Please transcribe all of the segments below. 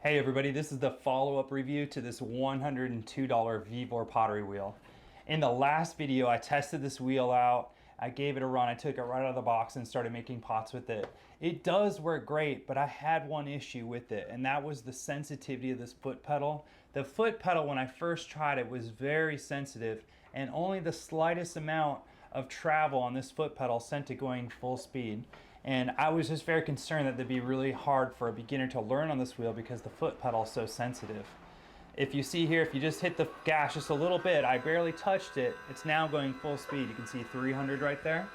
Hey everybody, this is the follow-up review to this $102 VEVOR pottery wheel. In the last video, I tested this wheel out, I gave it a run, I took it right out of the box and started making pots with it. It does work great, but I had one issue with it, and that was the sensitivity of this foot pedal. The foot pedal, when I first tried it, was very sensitive, and only the slightest amount of travel on this foot pedal sent it going full speed. And I was just very concerned that it'd be really hard for a beginner to learn on this wheel because the foot pedal is so sensitive. If you see here, if you just hit the gas just a little bit, I barely touched it, it's now going full speed. You can see 300 right there.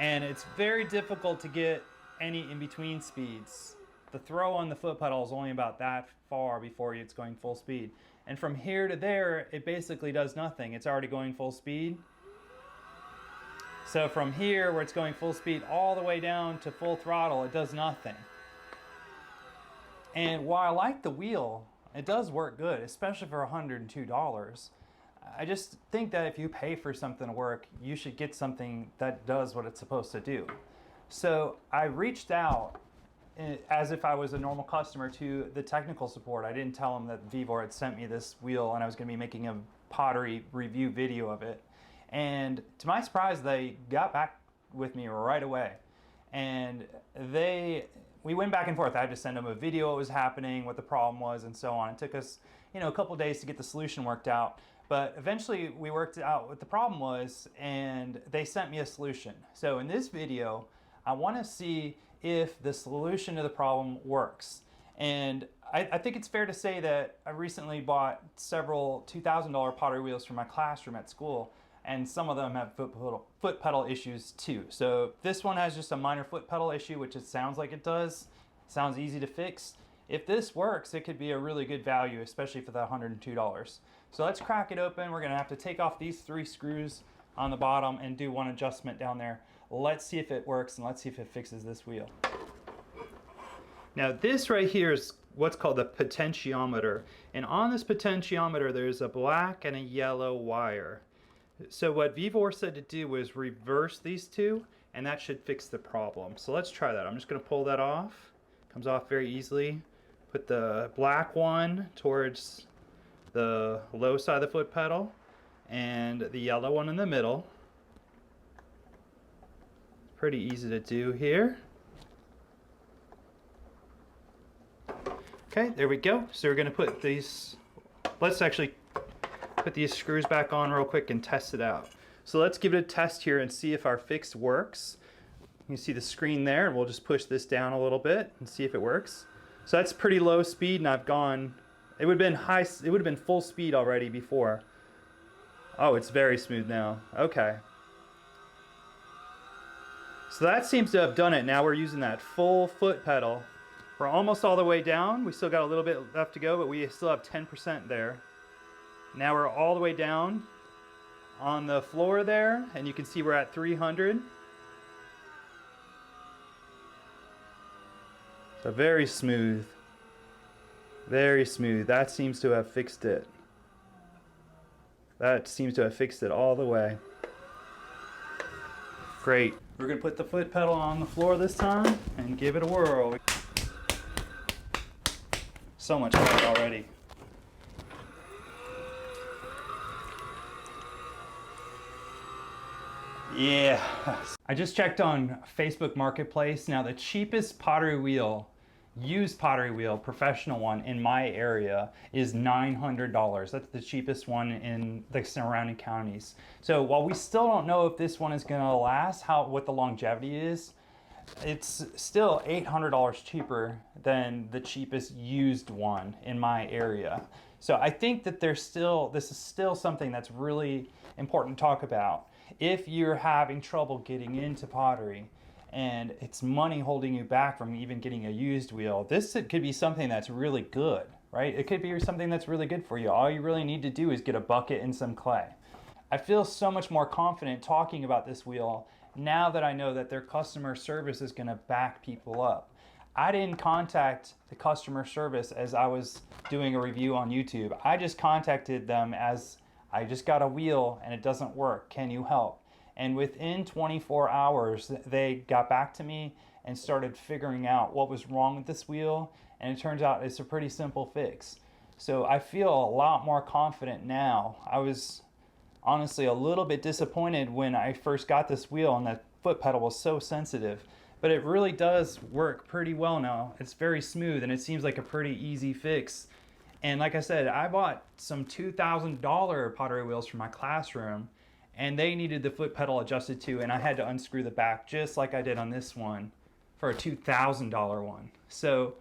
And it's very difficult to get any in-between speeds. The throw on the foot pedal is only about that far before it's going full speed. And from here to there, it basically does nothing. It's already going full speed. So from here, where it's going full speed, all the way down to full throttle, it does nothing. And while I like the wheel, it does work good, especially for $102. I just think that if you pay for something to work, you should get something that does what it's supposed to do. So I reached out as if I was a normal customer to the technical support. I didn't tell them that VEVOR had sent me this wheel and I was going to be making a pottery review video of it. And to my surprise, they got back with me right away. And we went back and forth. I had to send them a video of what was happening, what the problem was, and so on. It took us, a couple days to get the solution worked out. But eventually we worked out what the problem was, and they sent me a solution. So in this video, I want to see if the solution to the problem works. And I think it's fair to say that I recently bought several $2,000 pottery wheels for my classroom at school, and some of them have foot pedal issues too. So this one has just a minor foot pedal issue, which it sounds like it does. Sounds easy to fix. If this works, it could be a really good value, especially for the $102. So let's crack it open. We're gonna have to take off these 3 screws on the bottom and do one adjustment down there. Let's see if it works and let's see if it fixes this wheel. Now this right here is what's called the potentiometer. And on this potentiometer, there's a black and a yellow wire. So what VEVOR said to do was reverse these two, and that should fix the problem. So let's try that. I'm just going to pull that off. Comes off very easily. Put the black one towards the low side of the foot pedal, and the yellow one in the middle. It's pretty easy to do here. Okay, there we go. So we're going to put these, let's actually put these screws back on real quick and test it out. So let's give it a test here and see if our fix works. You see the screen there, and we'll just push this down a little bit and see if it works. So that's pretty low speed, and I've gone, it would have been full speed already before. Oh, it's very smooth now. Okay. So that seems to have done it. Now we're using that full foot pedal. We're almost all the way down. We still got a little bit left to go, but we still have 10% there. Now we're all the way down on the floor there, and you can see we're at 300. So very smooth. Very smooth. That seems to have fixed it. That seems to have fixed it all the way. Great. We're going to put the foot pedal on the floor this time and give it a whirl. So much better already. Yeah. I just checked on Facebook Marketplace. Now the cheapest pottery wheel, used pottery wheel, professional one in my area is $900. That's the cheapest one in the surrounding counties. So while we still don't know if this one is gonna last, what the longevity is, it's still $800 cheaper than the cheapest used one in my area. So I think that this is still something that's really important to talk about. If you're having trouble getting into pottery and it's money holding you back from even getting a used wheel, it could be something that's really good, right? It could be something that's really good for you. All you really need to do is get a bucket and some clay. I feel so much more confident talking about this wheel now that I know that their customer service is going to back people up. I didn't contact the customer service as I was doing a review on YouTube. I just contacted them as I just got a wheel and it doesn't work. Can you help? And within 24 hours, they got back to me and started figuring out what was wrong with this wheel and it turns out it's a pretty simple fix. So I feel a lot more confident now. I was honestly a little bit disappointed when I first got this wheel and that foot pedal was so sensitive, but it really does work pretty well now. It's very smooth and it seems like a pretty easy fix. And like I said, I bought some $2,000 pottery wheels for my classroom, and they needed the foot pedal adjusted to, and I had to unscrew the back just like I did on this one for a $2,000 one. So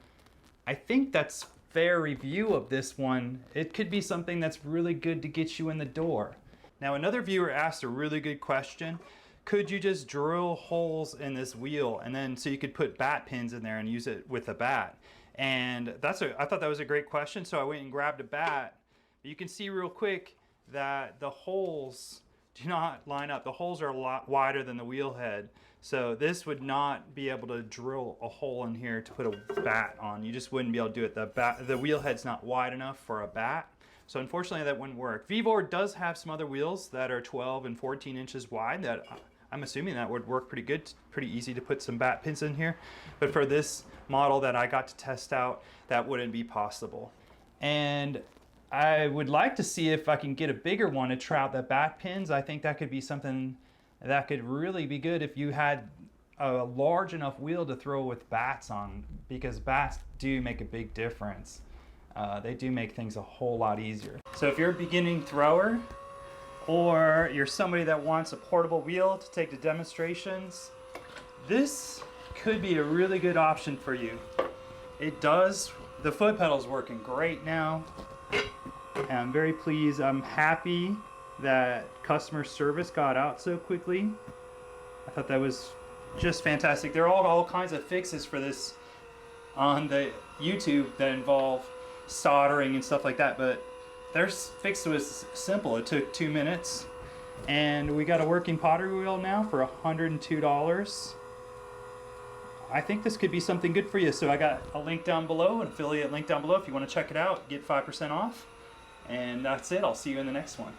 I think that's fair review of this one. It could be something that's really good to get you in the door. Now, another viewer asked a really good question. Could you just drill holes in this wheel and then so you could put bat pins in there and use it with a bat? And I thought that was a great question, so I went and grabbed a bat. You can see real quick that the holes do not line up. The holes are a lot wider than the wheel head, so this would not be able to drill a hole in here to put a bat on. You just wouldn't be able to do it. The wheel head's not wide enough for a bat, so unfortunately that wouldn't work. VEVOR does have some other wheels that are 12 and 14 inches wide that I'm assuming that would work pretty good, pretty easy to put some bat pins in here. But for this model that I got to test out, that wouldn't be possible. And I would like to see if I can get a bigger one to try out the bat pins. I think that could be something that could really be good if you had a large enough wheel to throw with bats on, because bats do make a big difference. They do make things a whole lot easier. So if you're a beginning thrower, or you're somebody that wants a portable wheel to take to demonstrations, this could be a really good option for you. It does, the foot pedal's working great now, and I'm very pleased. I'm happy that customer service got out so quickly. I thought that was just fantastic. There are all kinds of fixes for this on the YouTube that involve soldering and stuff like that, but their fix was simple. It took 2 minutes, and we got a working pottery wheel now for $102. I think this could be something good for you. So I got a link down below, an affiliate link down below if you want to check it out, get 5% off. And that's it. I'll see you in the next one.